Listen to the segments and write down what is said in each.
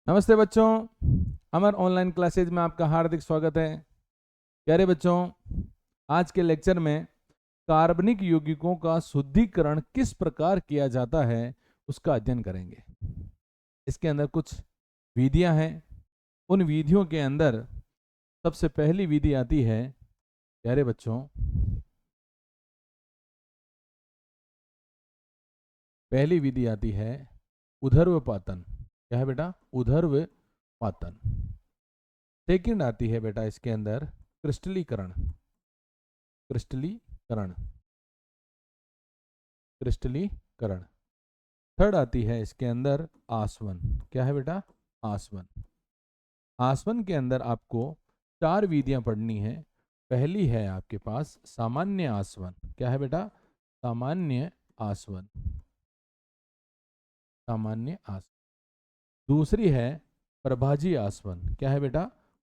नमस्ते बच्चों, अमर online classes में आपका हार्दिक स्वागत है। प्यारे बच्चों, आज के लेक्चर में कार्बनिक यौगिकों का शुद्धिकरण किस प्रकार किया जाता है उसका अध्ययन करेंगे। इसके अंदर कुछ विधियां हैं। उन विधियों के अंदर सबसे पहली विधि आती है, प्यारे बच्चों, पहली विधि आती है उधर्वपातन। क्या है बेटा? उधर्वपातन। सेकंड आती है बेटा इसके अंदर क्रिस्टलीकरण। क्रिस्टलीकरण क्रिस्टलीकरण। थर्ड आती है इसके अंदर आसवन। क्या है बेटा? आसवन। आसवन के अंदर आपको 4 विधियां पढ़नी है। पहली है आपके पास सामान्य आसवन। क्या है बेटा? सामान्य आसवन। सामान्य आसवन। दूसरी है प्रभाजी आसवन। क्या है बेटा?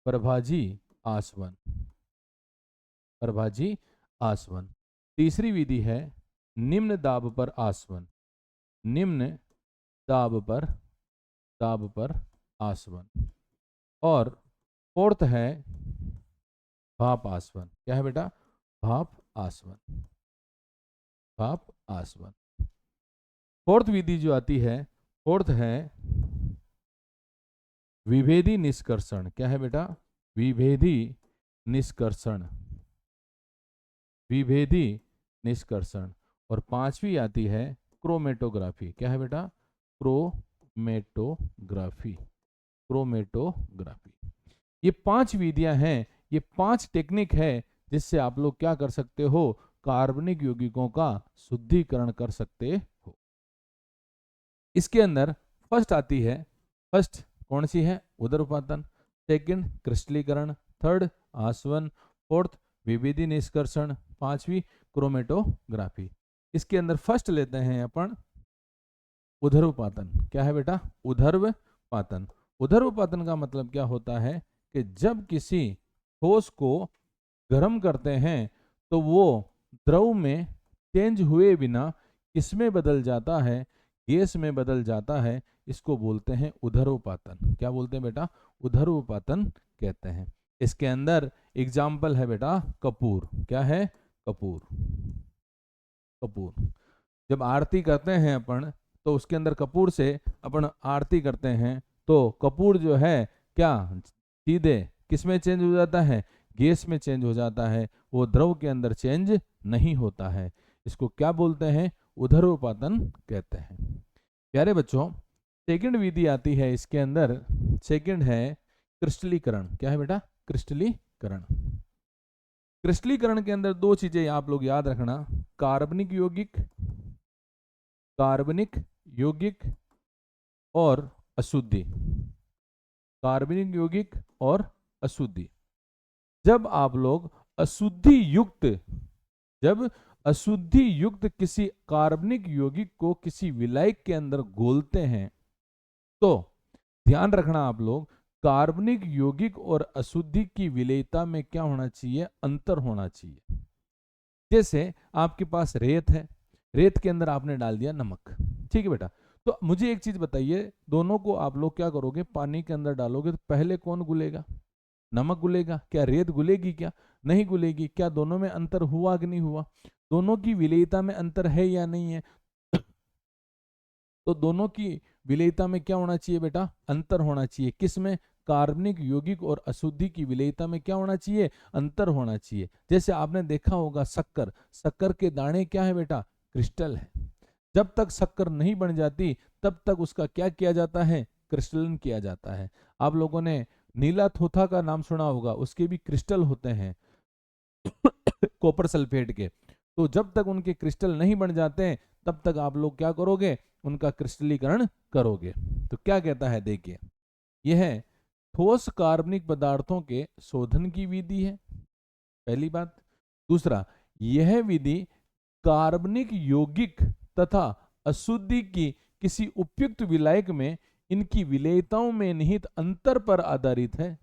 प्रभाजी आसवन। प्रभाजी आसवन। तीसरी विधि है निम्न दाब पर आसवन। निम्न दाब पर आसवन। और फोर्थ है भाप आसवन। क्या है बेटा? भाप आसवन। भाप आसवन। फोर्थ विधि जो आती है, फोर्थ है विभेदी निष्कर्षण। क्या है बेटा? विभेदी निष्कर्षण। विभेदी निष्कर्षण। और पांचवी आती है क्रोमेटोग्राफी। क्या है बेटा? क्रोमेटोग्राफी। क्रोमेटोग्राफी। ये 5 विधियां हैं, ये 5 टेक्निक है जिससे आप लोग क्या कर सकते हो? कार्बनिक यौगिकों का शुद्धिकरण कर सकते हो। इसके अंदर फर्स्ट आती है, फर्स्ट कौन सी है? उदरपातन। सेकंड क्रिस्टलीकरण। थर्ड आसवन। फोर्थ विभेदी निष्कर्षण। पांचवी क्रोमेटोग्राफी। इसके अंदर फर्स्ट लेते हैं अपन उधर्वपातन। क्या है बेटा? उधर्वपातन। उधर्वपातन का मतलब क्या होता है कि जब किसी ठोस को गर्म करते हैं तो वो द्रव में चेंज हुए बिना किसमें बदल जाता है? गैस में बदल जाता है। इसको बोलते हैं उधर्वपातन। क्या बोलते हैं बेटा? उधर्वपातन कहते हैं। इसके अंदर एग्जाम्पल है बेटा कपूर। क्या है? कपूर। कपूर। जब आरती करते हैं अपन तो उसके अंदर कपूर से अपन आरती करते हैं तो कपूर जो है क्या सीधे किस में चेंज हो जाता है? गैस में चेंज हो जाता है। वो द्रव के अंदर चेंज नहीं होता है। इसको क्या बोलते हैं? उधर्वपातन कहते हैं। प्यारे बच्चों, सेकंड विधि आती है इसके अंदर। सेकंड है क्रिस्टलीकरण। क्या है बेटा? क्रिस्टलीकरण। क्रिस्टलीकरण के अंदर 2 चीजें आप लोग याद रखना, कार्बनिक यौगिक, कार्बनिक यौगिक और अशुद्धि। कार्बनिक यौगिक और अशुद्धि। जब आप लोग अशुद्धि युक्त जब अशुद्धि युक्त किसी कार्बनिक यौगिक को किसी विलायक के अंदर घोलते हैं तो ध्यान रखना आप लोग, कार्बनिक यौगिक और अशुद्धि की विलेयता में क्या होना चाहिए? अंतर होना चाहिए। जैसे आपके पास रेत है, रेत के अंदर आपने डाल दिया नमक। ठीक है बेटा? तो मुझे एक चीज बताइए, दोनों को आप लोग क्या करोगे? पानी के अंदर डालोगे तो पहले कौन घुलेगा? नमक घुलेगा। क्या रेत घुलेगी? क्या नहीं घुलेगी? क्या दोनों में अंतर हुआ कि नहीं हुआ? दोनों की विलेयता में अंतर है या नहीं है? तो दोनों की विलेयता में क्या होना चाहिए बेटा? अंतर होना चाहिए। किस में? कार्बनिक यौगिक और अशुद्धि की विलेयता में क्या होना चाहिए? अंतर होना चाहिए। जैसे आपने देखा होगा शक्कर, शक्कर के दाने क्या है बेटा? क्रिस्टल है। जब तक शक्कर नहीं बन जाती तब तक उसका क्या किया जाता है? क्रिस्टलन किया जाता है। आप लोगों ने नीला थोथा का नाम सुना होगा, उसके भी क्रिस्टल होते हैं कॉपर सल्फेट के। तो जब तक उनके क्रिस्टल नहीं बन जाते हैं तब तक आप लोग क्या करोगे? उनका क्रिस्टलीकरण करोगे। तो क्या कहता है देखिए, यह ठोस कार्बनिक पदार्थों के शोधन की विधि है, पहली बात। दूसरा, यह विधि कार्बनिक यौगिक तथा अशुद्धि की किसी उपयुक्त विलायक में इनकी विलेयताओं में निहित अंतर पर आधारित है।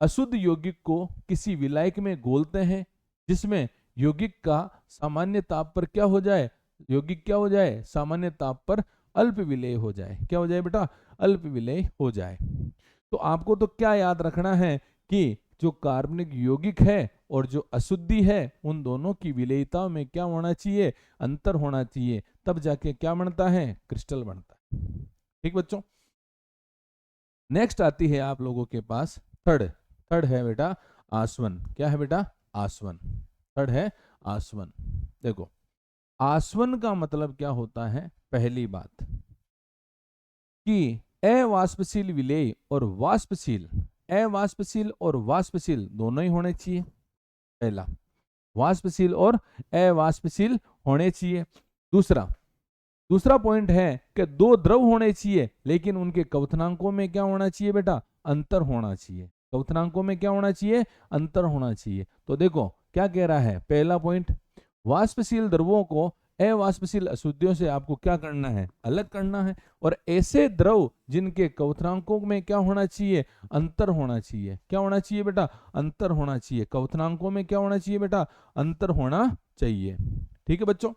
अशुद्ध यौगिक को किसी विलायक में घोलते हैं जिसमें यौगिक का सामान्य ताप पर क्या हो जाए? यौगिक क्या हो जाए? सामान्य ताप पर अल्प विलेय हो जाए। क्या हो जाए बेटा? अल्प विलेय हो जाए। तो आपको तो क्या याद रखना है कि जो कार्बनिक यौगिक है और जो अशुद्धि है उन दोनों की विलेयता में क्या होना चाहिए? अंतर होना चाहिए, तब जाके क्या बनता है? क्रिस्टल बनता है। ठीक बच्चों, नेक्स्ट आती है आप लोगों के पास थर्ड। थर्ड है बेटा आसवन। क्या है बेटा? आसवन। थर्ड है आसवन। देखो, आसवन का मतलब क्या होता है? पहली बात कि अवाष्पशील विलेय और वाष्पशील, अवाष्पशील और वाष्पशील दोनों ही होने चाहिए। पहला, वाष्पशील और अवाष्पशील होने चाहिए। दूसरा पॉइंट है कि दो द्रव होने चाहिए, लेकिन उनके क्वथनांकों में क्या होना चाहिए बेटा? अंतर होना चाहिए। क्वथनांकों में क्या होना चाहिए? अंतर होना चाहिए। तो देखो क्या कह रहा है, पहला पॉइंट, वाष्पशील द्रवों को अवाष्पशील अशुद्धियों से आपको क्या करना है? अलग करना है। और ऐसे द्रव जिनके क्वथनांकों में क्या होना चाहिए? अंतर होना चाहिए। क्या होना चाहिए बेटा? अंतर होना चाहिए। क्वथनांकों में क्या होना चाहिए बेटा? अंतर होना चाहिए। ठीक है बच्चों,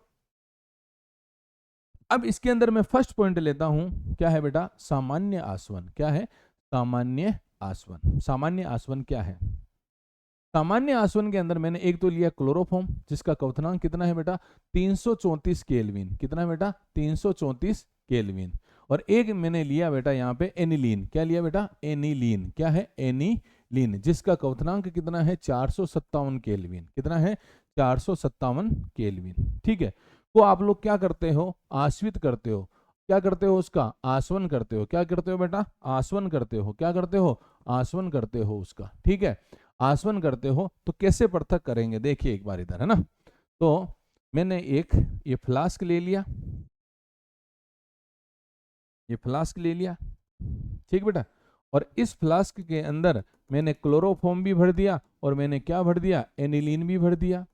अब इसके अंदर मैं फर्स्ट पॉइंट लेता हूं, क्या है बेटा? सामान्य आसवन। क्या है? सामान्य आसवन। सामान्य आसवन क्या है? सामान्य आसवन के अंदर मैंने एक तो लिया क्लोरोफॉर्म, जिसका क्वथनांक कितना है बेटा? 334 केल्विन। कितना है बेटा? 334 केल्विन। और एक मैंने लिया बेटा यहाँ पे एनिलीन। क्या लिया बेटा? एनिलीन। क्या है? एनिलीन, जिसका क्वथनांक कितना है? 457 केल्विन। कितना है? 457 केल्विन। ठीक है, तो आप लोग क्या करते हो? आश्वित करते हो। क्या करते हो? उसका आसवन करते हो। क्या करते हो बेटा? आसवन करते हो। क्या करते हो? आसवन करते हो उसका। ठीक है, आसवन करते हो तो कैसे पृथक करेंगे? देखिए एक बार इधर, है ना। तो मैंने एक ये फ्लास्क ले लिया, ये फ्लास्क ले लिया, ठीक बेटा। और इस फ्लास्क के अंदर मैंने क्लोरोफॉर्म भी भर दिया और मैंने क्या भर दिया? एनिलीन भी भर दिया।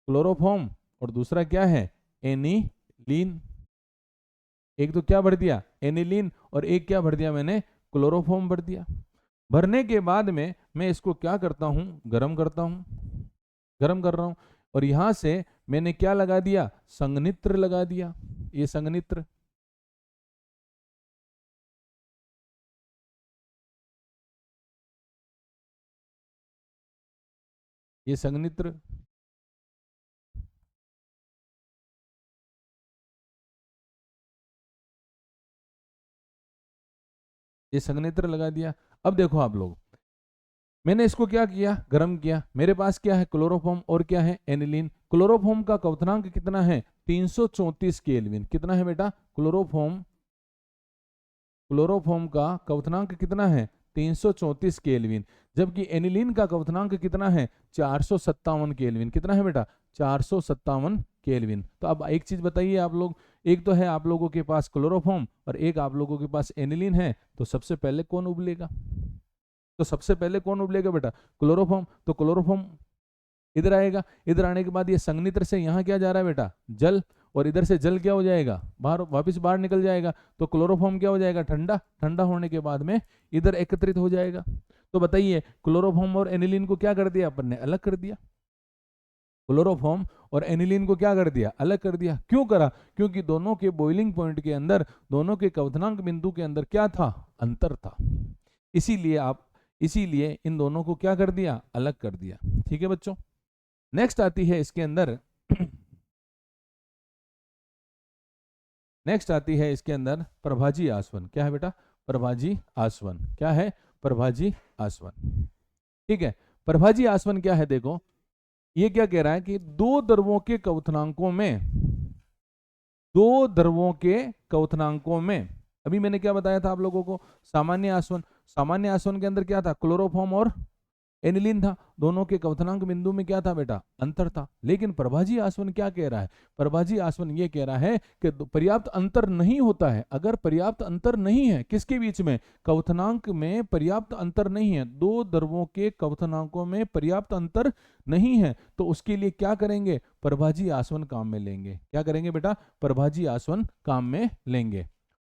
क्लोरोफॉर्म और दूसरा क्या है? एनिलीन। एक तो क्या भर दिया? एनिलीन, और एक क्या भर दिया मैंने? क्लोरोफॉर्म भर दिया। भरने के बाद में मैं इसको क्या करता हूं? गर्म करता हूं। गर्म कर रहा हूं, और यहां से मैंने क्या लगा दिया? संघनित्र लगा दिया। ये संघनित्र, ये संघनित्र, ये संघनित्र लगा दिया। अब देखो आप लोग, मैंने इसको क्या किया? गर्म किया। मेरे पास क्या है? क्लोरोफॉर्म और क्या है? एनिलीन। क्लोरोफॉर्म का क्वथनांक कितना है? 334 केल्विन। कितना है बेटा? क्लोरोफॉर्म, क्लोरोफॉर्म का क्वथनांक कितना है? 334 केल्विन। जबकि एनिलीन का क्वथनांक कितना है? 457 केल्विन। कितना है बेटा? 457 केल्विन। तो अब एक चीज बताइए आप लोग, एक तो है आप लोगों के पास क्लोरोफॉर्म और एक आप लोगों के पास एनिलीन है, तो सबसे पहले कौन उबलेगा? तो सबसे पहले कौन उबलेगा बेटा? क्लोरोफॉर्म। तो क्लोरोफॉर्म इधर आएगा। इधर आने के बाद ये संघनित्र से यहाँ क्या जा रहा है बेटा? जल। और इधर से जल क्या हो जाएगा? बाहर, वापस बाहर निकल जाएगा। तो क्लोरोफॉर्म क्या हो जाएगा? ठंडा। ठंडा होने के बाद में इधर एकत्रित हो जाएगा। तो बताइए, क्लोरोफॉर्म और एनिलीन को क्या कर दिया अपन ने? अलग कर दिया। क्लोरोफॉर्म और एनिलीन को क्या कर दिया? अलग कर दिया। क्यों करा? क्योंकि दोनों के बॉइलिंग पॉइंट के अंदर, दोनों के क्वथनांक बिंदु के अंदर क्या था? अंतर था। इसीलिए इन दोनों को क्या कर दिया? अलग कर दिया। ठीक है बच्चों, नेक्स्ट आती है इसके अंदर नेक्स्ट आती है इसके अंदर प्रभाजी आसवन। क्या है बेटा? प्रभाजी आसवन। क्या है? प्रभाजी आसवन। ठीक है, प्रभाजी आसवन क्या है? देखो, ये क्या कह रहा है कि दो द्रवों के क्वथनांकों में, दो द्रवों के क्वथनांकों में, अभी मैंने क्या बताया था आप लोगों को? सामान्य आसवन। सामान्य आसवन के अंदर क्या था? क्लोरोफॉर्म और एनिलीन था। दोनों के क्वथनांक बिंदु में क्या था बेटा? अंतर था। लेकिन प्रभाजी आसवन क्या कह रहा है? प्रभाजी आसवन ये कह रहा है कि पर्याप्त अंतर नहीं होता है। अगर पर्याप्त अंतर नहीं है, किसके बीच में? क्वथनांक में पर्याप्त अंतर नहीं है, दो द्रवों के क्वथनांकों में पर्याप्त अंतर नहीं है, तो उसके लिए क्या करेंगे? प्रभाजी आसवन काम में लेंगे। क्या करेंगे बेटा? प्रभाजी आसवन काम में लेंगे।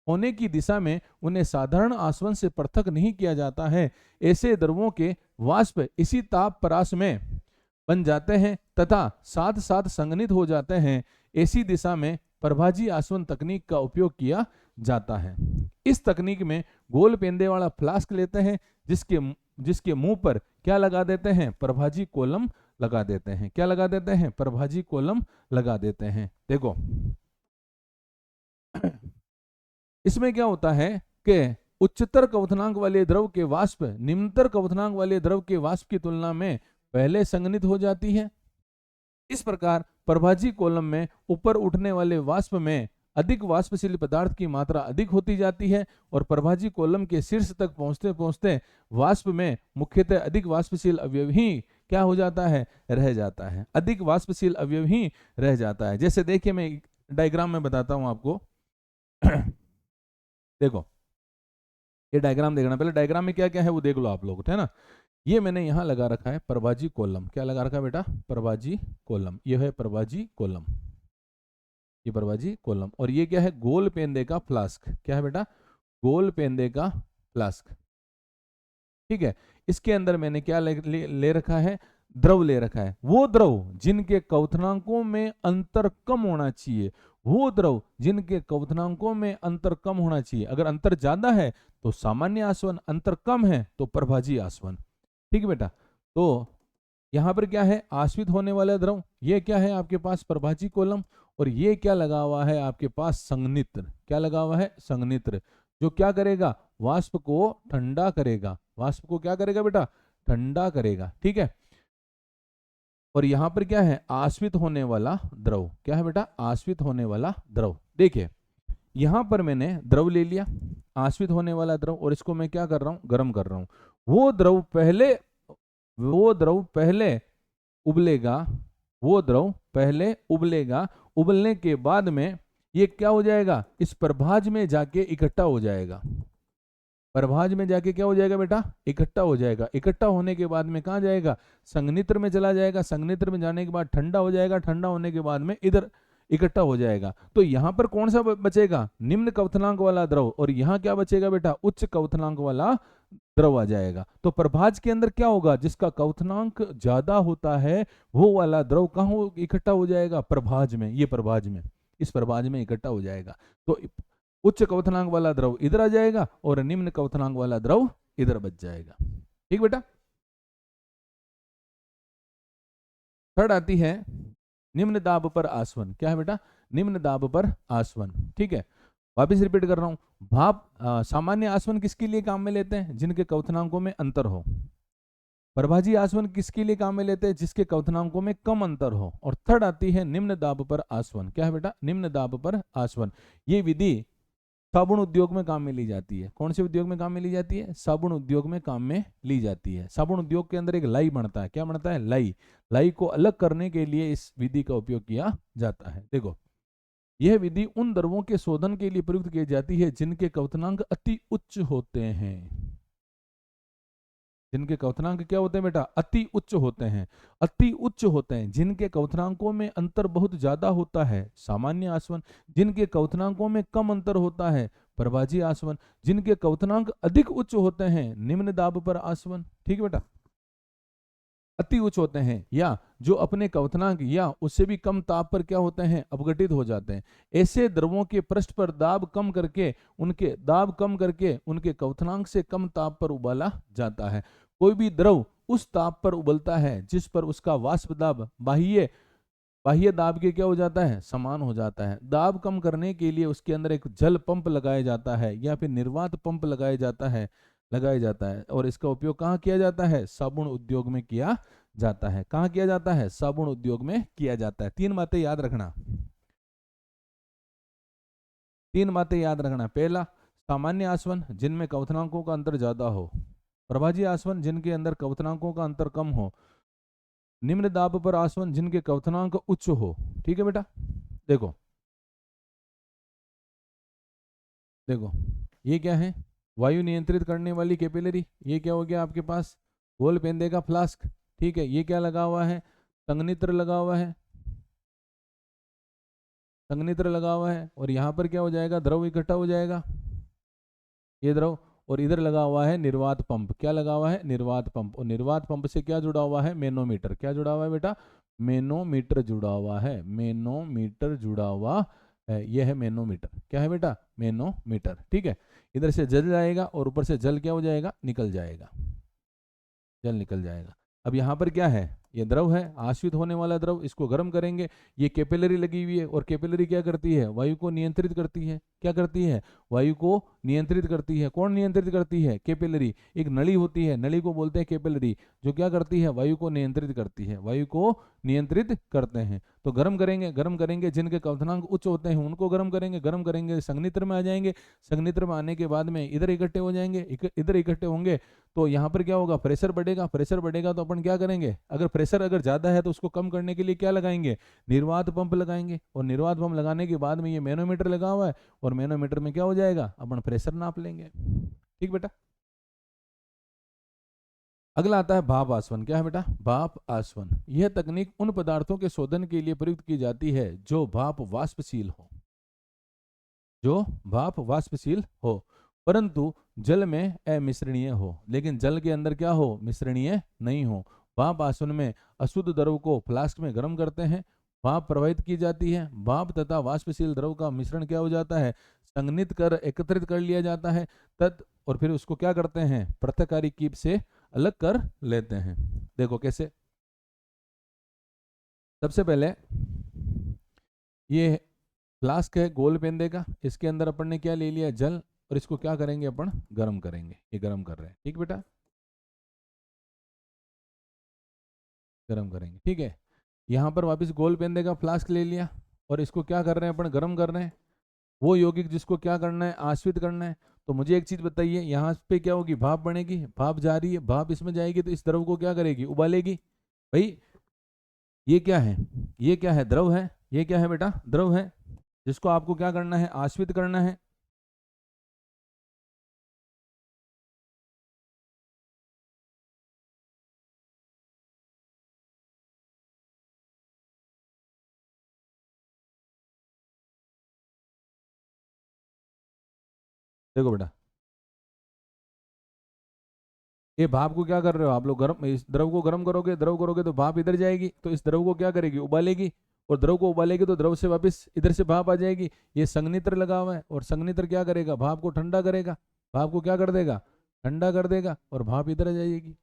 होने की दिशा में उन्हें साधारण आसवन से पृथक नहीं किया जाता है। ऐसे द्रवों के वाष्प इसी ताप परास में बन जाते हैं तथा साथ साथ संघनित हो जाते हैं। ऐसी दिशा में प्रभाजी आसवन तकनीक का उपयोग किया जाता है। इस तकनीक में गोल पेंदे वाला फ्लास्क लेते हैं, जिसके मुंह पर क्या लगा देते हैं, प्रभाजी कोलम लगा देते हैं। क्या लगा देते हैं, प्रभाजी कोलम लगा देते हैं। देखो इसमें क्या होता है कि उच्चतर क्वथनांक वाले द्रव के वाष्प निम्नतर क्वथनांक वाले द्रव के वाष्प की तुलना में पहले संघनित हो जाती है। इस प्रकार प्रभाजी कोलम में ऊपर उठने वाले वाष्प में अधिक वाष्पशील पदार्थ की मात्रा अधिक होती जाती है और प्रभाजी कोलम के शीर्ष तक पहुंचते पहुंचते वाष्प में मुख्यतः अधिक वाष्पशील अवयव ही क्या हो जाता है, रह जाता है। अधिक वाष्पशील अवयव ही रह जाता है। जैसे देखिए मैं डायग्राम में बताता हूं आपको। देखो ये डायग्राम देखना, पहले डायग्राम में क्या क्या है वो देख लो आप लोग, है ना। ये मैंने यहाँ लगा रखा है प्रभाजी कोलम। क्या लगा रखा है बेटा, प्रभाजी कोलम। ये है प्रभाजी कोलम, ये प्रभाजी कोलम। और ये क्या है, गोल पेंदे का फ्लास्क। क्या है बेटा, गोल पेंदे का फ्लास्क। ठीक है, इसके अंदर मैंने क्या ले रखा है, द्रव ले रखा है। वो द्रव जिनके क्वथनांकों में अंतर कम होना चाहिए, वो द्रव जिनके क्वथनांकों में अंतर कम होना चाहिए। अगर अंतर ज्यादा है तो सामान्य आसवन, अंतर कम है तो प्रभाजी आसवन। ठीक है बेटा। तो यहां पर क्या है, आश्रित होने वाला द्रव, ये क्या है आपके पास, प्रभाजी कोलम। और ये क्या लगा हुआ है आपके पास, संघनित्र। क्या लगा हुआ है, संघनित्र, जो क्या करेगा, वाष्प को ठंडा करेगा। वाष्प को क्या करेगा बेटा, ठंडा करेगा। ठीक है। और यहां पर क्या है, आश्रित होने वाला द्रव। क्या है बेटा, आश्रित होने वाला द्रव। देखिए यहां पर मैंने द्रव ले लिया, आश्रित होने वाला द्रव, और इसको मैं क्या कर रहा हूं, गर्म कर रहा हूं। वो द्रव पहले उबलेगा, वो द्रव पहले उबलेगा। उबलने के बाद में ये क्या हो जाएगा, इस प्रभाज में जाके इकट्ठा हो जाएगा। प्रभाज में जाके क्या हो जाएगा बेटा, इकट्ठा हो जाएगा। इकट्ठा होने के बाद में कहाँ जाएगा, संघनित्र में चला जाएगा। संघनित्र में जाने के बाद ठंडा हो जाएगा। ठंडा होने के बाद में इधर इकट्ठा हो जाएगा। तो यहां पर कौन सा बचेगा, निम्न क्वथनांक वाला द्रव। और यहां क्या बचेगा बेटा, उच्च क्वथनांक वाला द्रव आ जाएगा। तो प्रभाज के अंदर क्या होगा, जिसका क्वथनांक ज्यादा होता है वो वाला द्रव कहाँ इकट्ठा हो जाएगा, प्रभाज में। ये प्रभाज में, इस प्रभाज में इकट्ठा हो जाएगा। तो उच्च क्वथनांक वाला द्रव इधर आ जाएगा और निम्न क्वथनांक वाला द्रव इधर बच जाएगा। ठीक बेटा। थर्ड आती है निम्न दाब पर आसवन। क्या है बेटा, निम्न दाब पर आसवन। ठीक है, वापिस रिपीट कर रहा हूं। भाप सामान्य आसवन किसके लिए काम में लेते हैं, जिनके क्वथनांकों में अंतर हो। प्रभाजी आसवन किसके लिए काम में लेते हैं, जिसके क्वथनांकों में कम अंतर हो। और थर्ड आती है निम्न दाब पर आसवन। क्या है बेटा, निम्न दाब पर आसवन। ये विधि साबुन उद्योग में काम में ली जाती है। कौन से उद्योग में काम में ली जाती है, साबुन उद्योग में काम में ली जाती है। साबुन उद्योग के अंदर एक लाई बनता है। क्या बनता है, लाई। लाई को अलग करने के लिए इस विधि का उपयोग किया जाता है। देखो यह विधि उन द्रवों के शोधन के लिए प्रयुक्त की जाती है जिनके क्वथनांक अति उच्च होते हैं। जिनके क्वथनांक क्या होते हैं बेटा, अति उच्च होते हैं। अति उच्च होते हैं, जिनके क्वथनांकों में अंतर बहुत ज्यादा होता है, सामान्य आसवन। जिनके क्वथनांकों में कम अंतर होता है, प्रभाजी आसवन। जिनके क्वथनांक अधिक उच्च होते हैं, निम्न दाब पर आसवन। ठीक है बेटा। अति उच्च होते हैं या जो अपने क्वथनांक या उससे भी कम ताप पर क्या होते हैं, अपघटित हो जाते हैं। ऐसे द्रवों के पृष्ठ पर दाब कम करके उनके क्वथनांक से कम ताप पर उबाला जाता है। कोई भी द्रव उस ताप पर उबलता है जिस पर उसका वाष्प दाब बाह्य दाब के क्या हो जाता है, समान हो जाता है। दाब कम करने के लिए उसके अंदर एक जल पंप लगाया जाता है या फिर निर्वात पंप लगाया जाता है। और इसका उपयोग कहाँ किया जाता है, साबुन उद्योग में किया जाता है। कहाँ किया जाता है, साबुन उद्योग में किया जाता है। तीन बातें याद रखना, तीन बातें याद रखना। पहला, सामान्य आसवन जिनमें क्वथनांकों का अंतर ज्यादा हो। प्रभाजी आसवन जिनके अंदर क्वथनांकों का अंतर कम हो। निम्न दाब पर आसवन जिनके क्वथनांक उच्च हो। ठीक है बेटा। देखो देखो ये क्या है, वायु नियंत्रित करने वाली कैपिलरी। ये क्या हो गया आपके पास, गोल पेंदे का फ्लास्क। ठीक है, ये क्या लगा हुआ है, संघनित्र लगा हुआ है, संघनित्र लगा हुआ है। और यहाँ पर क्या हो जाएगा, द्रव इकट्ठा हो जाएगा, ये द्रव। और इधर लगा हुआ है निर्वात पंप। क्या लगा हुआ है, निर्वात पंप। और निर्वात पंप से क्या जुड़ा हुआ है, मैनोमीटर। क्या जुड़ा हुआ है बेटा, मैनोमीटर जुड़ा हुआ है। मैनोमीटर जुड़ा हुआ यह है मैनोमीटर। क्या है बेटा? मैनोमीटर। ठीक है, इधर से जल जाएगा और ऊपर से जल क्या हो जाएगा? निकल जाएगा, जल निकल जाएगा। अब यहाँ पर क्या है? ये द्रव है, आश्रित होने वाला द्रव, इसको गर्म करेंगे। ये कैपिलरी लगी हुई है और कैपिलरी क्या करती है? वायु को नियंत्रित करती है। क्या करती है? वायु को नियंत्रित करती है। कौन नियंत्रित करती है? कैपिलरी। एक नली होती है, नली को बोलते हैं कैपिलरी, जो क्या करती है? वायु को नियंत्रित करती है, वायु को नियंत्रित करते हैं। तो गर्म करेंगे, गर्म करेंगे, जिनके क्वथनांक उच्च होते हैं उनको गर्म करेंगे, गर्म करेंगे, संघनित्र में आ जाएंगे। संघनित्र में आने के बाद में इधर इकट्ठे हो जाएंगे, इधर इकट्ठे होंगे तो यहाँ पर क्या होगा? प्रेशर बढ़ेगा, प्रेशर बढ़ेगा तो अपन क्या करेंगे? अगर प्रेशर अगर ज्यादा है तो उसको कम करने के लिए क्या लगाएंगे? निर्वात पंप लगाएंगे। और निर्वात पंप लगाने के बाद में ये मैनोमीटर लगा हुआ है और मैनोमीटर में क्या हो जाएगा? अपन प्रेशर नाप लेंगे। ठीक बेटा। अगला आता है भाप आसवन। क्या है बेटा? भाप आसवन। यह तकनीक उन पदार्थों के शोधन के लिए प्रयुक्त की जाती है जो भाप वाष्पशील हो, जो भाप वाष्पशील हो परंतु जल में अमिश्रणीय हो। लेकिन जल के अंदर क्या हो? मिश्रणीय नहीं हो। भाप आसवन में अशुद्ध द्रव को फ्लास्क में गर्म करते हैं, भाप प्रवाहित की जाती है, भाप तथा वाष्पशील द्रव का मिश्रण क्या हो जाता है? संघनित कर एकत्रित कर लिया जाता है और फिर उसको क्या करते हैं? पृथककारी कीप से अलग कर लेते हैं। देखो कैसे। सबसे पहले ये फ्लास्क है गोल पेंदे का, इसके अंदर अपन ने क्या ले लिया? जल। और इसको क्या करेंगे? अपन गर्म करेंगे। ये गर्म कर रहे हैं, ठीक बेटा? गर्म करेंगे, ठीक है। यहाँ पर वापस गोल पेंदे का फ्लास्क ले लिया और इसको क्या कर रहे हैं? अपन गर्म कर रहे हैं। वो यौगिक जिसको क्या करना है? आश्रित करना है। तो मुझे एक चीज बताइए, यहाँ पे क्या होगी? भाप बनेगी, भाप जा रही है, भाप इसमें जाएगी तो इस द्रव को क्या करेगी? उबालेगी। भाई ये क्या है? ये क्या है? द्रव है। ये क्या है बेटा? द्रव है, जिसको आपको क्या करना है? आश्रित करना है। देखो बेटा, ये भाप को क्या कर रहे हो आप लोग? गर्म, इस द्रव को गर्म करोगे, द्रव करोगे तो भाप इधर जाएगी, तो इस द्रव को क्या करेगी? उबालेगी। और द्रव को उबालेगी तो द्रव से वापस इधर से भाप आ जाएगी। ये संघनित्र लगा हुआ है और संघनित्र क्या करेगा? भाप को ठंडा करेगा। भाप को क्या कर देगा? ठंडा कर देगा और भाप इधर आ जाएगी।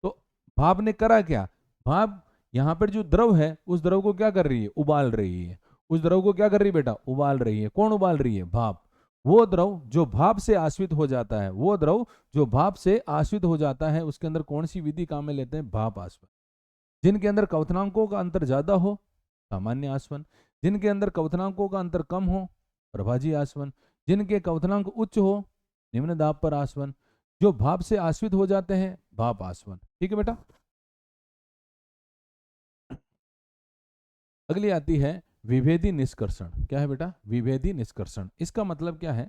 तो भाप ने करा क्या? भाप यहाँ पर जो द्रव है उस द्रव को क्या कर रही है? उबाल रही है। उस द्रव को क्या कर रही है बेटा? उबाल रही है। कौन उबाल रही है? भाप। वो द्रव जो भाप से आश्रित हो जाता है, वो द्रव जो भाप से आश्रित हो जाता है, उसके अंदर कौन सी विधि काम में लेते हैं? भाप आसवन। जिनके अंदर क्वथनांकों का अंतर ज्यादा हो, सामान्य आसवन। जिनके अंदर क्वथनांकों का अंतर कम हो, प्रभाजी आसवन। जिनके क्वथनांक उच्च हो, निम्न दाब पर आसवन। जो भाप से आश्रित हो जाते हैं, भाप आसवन। ठीक है बेटा। अगली आती है विभेदी निष्कर्षण। क्या है बेटा? विभेदी निष्कर्षण। इसका मतलब क्या है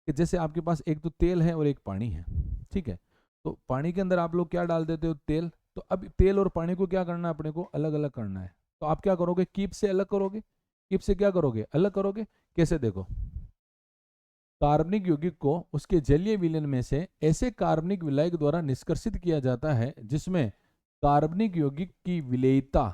कि जैसे आपके पास एक तो तेल है और एक पानी है, ठीक है। तो पानी के अंदर आप लोग क्या डाल देते हो? तेल। तो अब तेल और पानी को क्या करना है? अपने को अलग अलग करना है। तो आप क्या करोगे? कीप से अलग करोगे। कीप से क्या करोगे? अलग करोगे। कैसे? देखो, कार्बनिक यौगिक को उसके जलीय विलयन में से ऐसे कार्बनिक विलायक द्वारा निष्कर्षित किया जाता है जिसमें कार्बनिक यौगिक की विलेयता,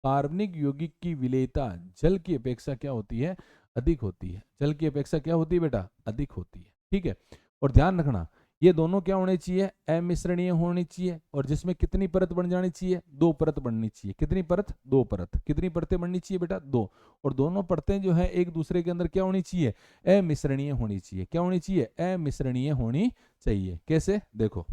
कार्बनिक यौगिक की विलेयता जल की अपेक्षा क्या होती है? अधिक होती है। जल की अपेक्षा क्या होती है बेटा? अधिक होती है। ठीक है। और ध्यान रखना, ये दोनों क्या होने चाहिए? अमिश्रणीय होनी चाहिए। और जिसमें कितनी परत बन जानी चाहिए? दो परत बननी चाहिए। कितनी परत? दो परत। कितनी परतें बननी चाहिए बेटा? दो। और दोनों परतें जो है एक दूसरे के अंदर क्या होनी चाहिए? अमिश्रणीय होनी चाहिए। क्या होनी चाहिए? अमिश्रणीय होनी चाहिए। कैसे? देखो,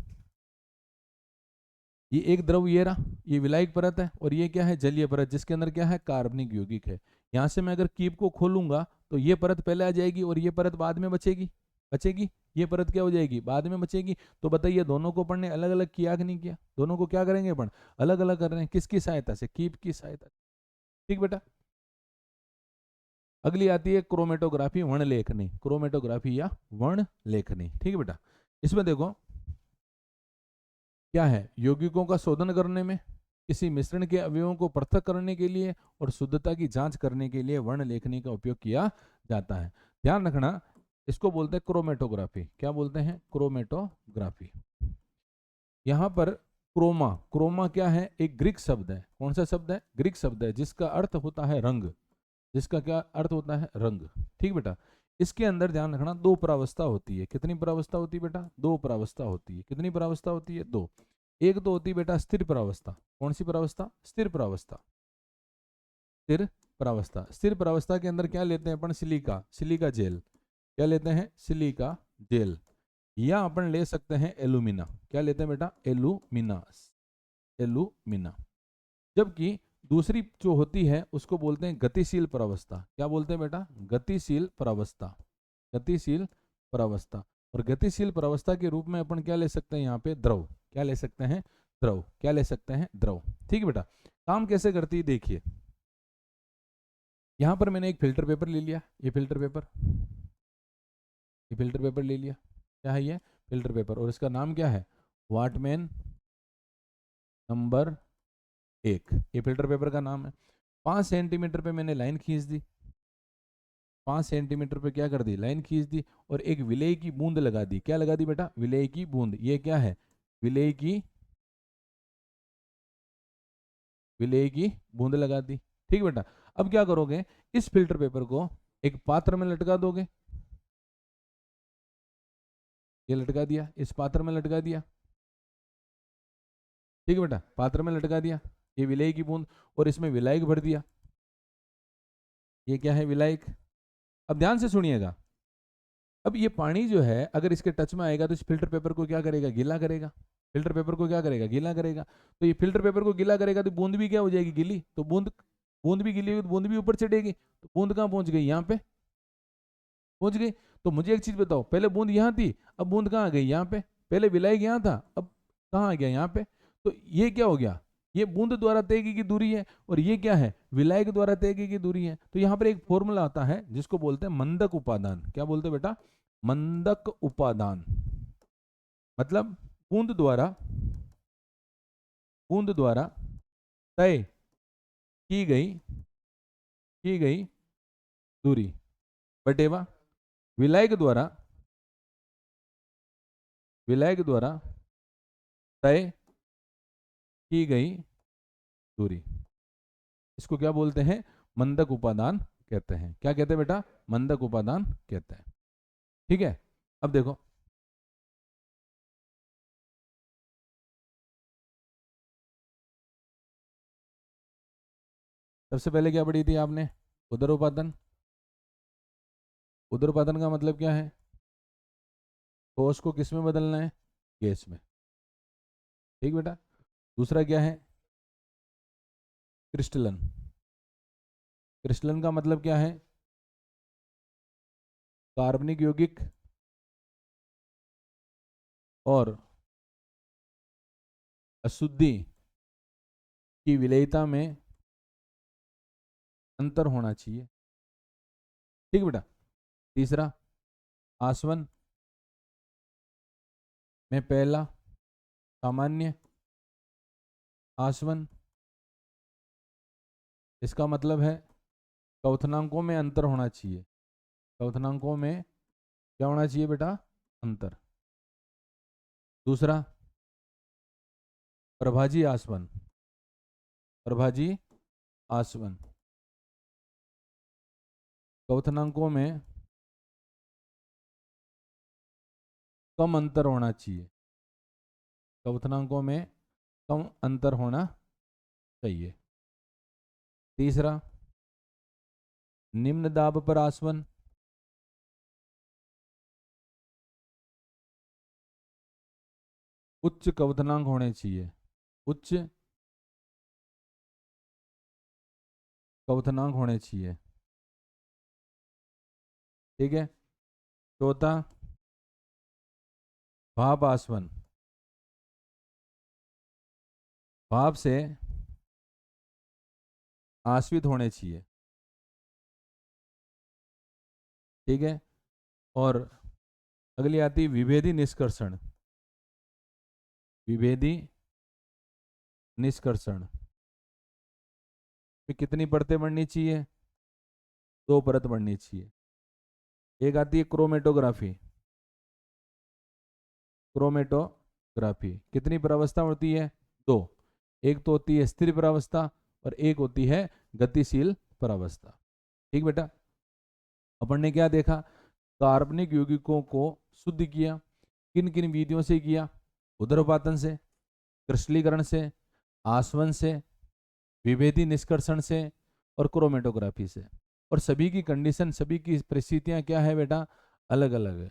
ये एक द्रव, ये रहा, ये विलायक परत है और ये क्या है? जलीय परत, जिसके अंदर क्या है? कार्बनिक यौगिक है। यहां से मैं अगर कीप को खोलूंगा तो ये परत पहले आ जाएगी और ये परत बाद में बचेगी। बचेगी। ये परत क्या हो जाएगी? बाद में बचेगी। तो बताइए, दोनों को अपन ने अलग अलग किया कि नहीं किया? दोनों को क्या करेंगे अपन? अलग अलग कर रहे हैं। किसकी सहायता से? कीप की सहायता से। ठीक बेटा। अगली आती है क्रोमेटोग्राफी, वर्ण लेखनी। क्रोमेटोग्राफी या वर्ण लेखनी। ठीक है बेटा। इसमें देखो क्या है? यौगिकों का शोधन करने में, किसी मिश्रण के अवयवों को पृथक करने के लिए और शुद्धता की जांच करने के लिए वर्ण लेखनी का उपयोग किया जाता है। ध्यान रखना, इसको बोलते हैं क्रोमेटोग्राफी। क्या बोलते हैं? क्रोमेटोग्राफी। यहां पर क्रोमा, क्रोमा क्या है? एक ग्रीक शब्द है। कौन सा शब्द है? ग्रीक शब्द है, जिसका अर्थ होता है रंग। जिसका क्या अर्थ होता है? रंग। ठीक बेटा, इसके अंदर ध्यान रखना, दो परावस्था होती है। कितनी परावस्था होती है बेटा? दो परावस्था होती है। कितनी परावस्था होती है? दो। एक तो होती है बेटा स्थिर परावस्था। कौन सी परावस्था? स्थिर परावस्था। स्थिर परावस्था। स्थिर परावस्था के अंदर क्या लेते हैं अपन? Silica, silica gel. क्या लेते हैं? Silica gel. या अपन ले सकते हैं एलुमिना। क्या लेते हैं बेटा? Alumina, alumina. जबकि दूसरी जो होती है उसको बोलते हैं गतिशील परावस्था। क्या बोलते हैं बेटा? गतिशील परावस्था, गतिशील परावस्था। और गतिशील परावस्था के रूप में अपन क्या ले सकते हैं यहाँ पे? द्रव। क्या ले सकते हैं? द्रव। क्या ले सकते हैं? द्रव। ठीक है बेटा, काम कैसे करती है देखिए। यहां पर मैंने एक फिल्टर पेपर ले लिया, ये फिल्टर पेपर, ये फिल्टर पेपर ले लिया। क्या है ये? Filter paper. और इसका नाम क्या है? Whatman number 1। ये फिल्टर पेपर का नाम है। 5 सेंटीमीटर पे मैंने लाइन खींच दी, 5 सेंटीमीटर पे क्या कर दी? लाइन खींच दी। और एक विलेय की बूंद लगा दी। क्या लगा दी बेटा? विलेय की बूंद। ये क्या है? विलेय की, विलेय की बूंद लगा दी। ठीक बेटा, अब क्या करोगे? इस फिल्टर पेपर को एक पात्र में लटका दोगे। ये लटका दिया, इस पात्र में लटका दिया। ठीक है बेटा, पात्र में लटका दिया ये विलेय की बूंद, और इसमें विलायक भर दिया। ये क्या है? विलायक। अब ध्यान से सुनिएगा। अब ये पानी जो है अगर इसके टच में आएगा तो इस फिल्टर पेपर को क्या करेगा? गीला करेगा। फिल्टर पेपर को क्या करेगा? गीला करेगा। तो ये फिल्टर पेपर को गीला करेगा तो बूंद भी क्या हो जाएगी? गीली। तो बूंद, बूंद भी गीली हुई तो बूंद भी ऊपर चढ़ेगी। तो बूंद कहाँ पहुंच गई? यहाँ पे पहुंच गई। तो मुझे एक चीज बताओ, पहले बूंद यहाँ थी, अब बूंद कहाँ आ गई? यहाँ पे। पहले विलायक यहाँ था, अब कहाँ आ गया? यहाँ पे। तो ये क्या हो गया? ये बूंद द्वारा तय की दूरी है, और ये क्या है? विलायक द्वारा तय की दूरी है। तो यहाँ पर एक फॉर्मूला आता है जिसको बोलते हैं मंदक उपादान। क्या बोलते हैं बेटा? मंदक उपादान। मतलब बूंद द्वारा, बूंद द्वारा तय की गई दूरी बटेवा विलायक द्वारा, विलायक द्वारा तय की गई दूरी। इसको क्या बोलते हैं? मंदक उपादान कहते हैं। क्या कहते हैं बेटा? मंदक उपादान कहते हैं। ठीक है, अब देखो, सबसे पहले क्या पढ़ी थी आपने? उदर उपादान। उदर उपादान का मतलब क्या है? ठोस को किस में बदलना है? गैस में। ठीक बेटा, दूसरा क्या है? क्रिस्टलन। क्रिस्टलन का मतलब क्या है? कार्बनिक यौगिक और अशुद्धि की विलेयता में अंतर होना चाहिए। ठीक बेटा, तीसरा आसवन में पहला सामान्य आसवन, इसका मतलब है क्वथनांकों में अंतर होना चाहिए। क्वथनांकों में क्या होना चाहिए बेटा? अंतर। दूसरा प्रभाजी आसवन, प्रभाजी आसवन, क्वथनांकों में कम अंतर होना चाहिए। क्वथनांकों में कम अंतर होना चाहिए। तीसरा निम्न दाब पर आसवन, उच्च क्वथनांक होने चाहिए। उच्च क्वथनांक होने चाहिए। ठीक है, चौथा भाप आसवन, भाप से आश्रित होने चाहिए। ठीक है, और अगली आती है विभेदी निष्कर्षण। विभेदी निष्कर्षण में कितनी परतें बढ़नी चाहिए? 2 परत बढ़नी चाहिए। एक आती है क्रोमेटोग्राफी। क्रोमेटोग्राफी कितनी परावस्था होती है? 2। एक तो होती है स्थिर परावस्था और एक होती है गतिशील परावस्था। ठीक बेटा, अपन ने क्या देखा, कार्बनिक यौगिकों को शुद्ध किया, किन किन विधियों से किया, उदरपातन से, क्रिस्टलीकरण से, आसवन से, विभेदी निष्कर्षण से और क्रोमेटोग्राफी से। और सभी की कंडीशन, सभी की परिस्थितियां क्या है बेटा, अलग अलग है।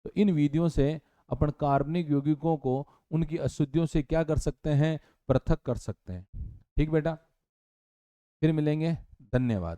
तो इन विधियों से अपन कार्बनिक यौगिकों को उनकी अशुद्धियों से क्या कर सकते हैं, पृथक कर सकते हैं। ठीक बेटा, फिर मिलेंगे, धन्यवाद।